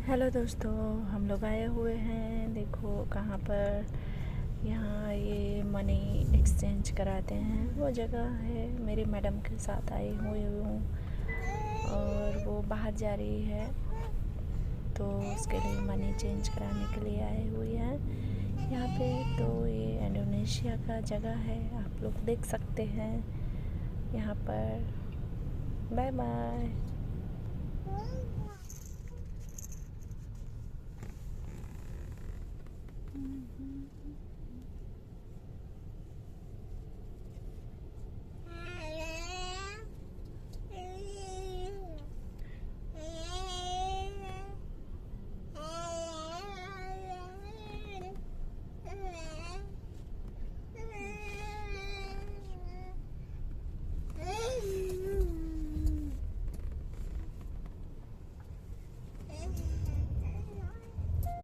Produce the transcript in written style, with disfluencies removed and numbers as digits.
Hello दोस्तों, हम लोग आए हुए हैं। देखो कहाँ पर, यहाँ ये मनी एक्सचेंज कराते हैं वो जगह है। मेरी मैडम के साथ आई हुई हूँ और वो बाहर जा रही है, तो उसके लिए मनी चेंज कराने के लिए आए हुए हैं यहाँ पे। तो ये इंडोनेशिया का जगह है, आप लोग देख सकते हैं यहाँ पर। Bye bye.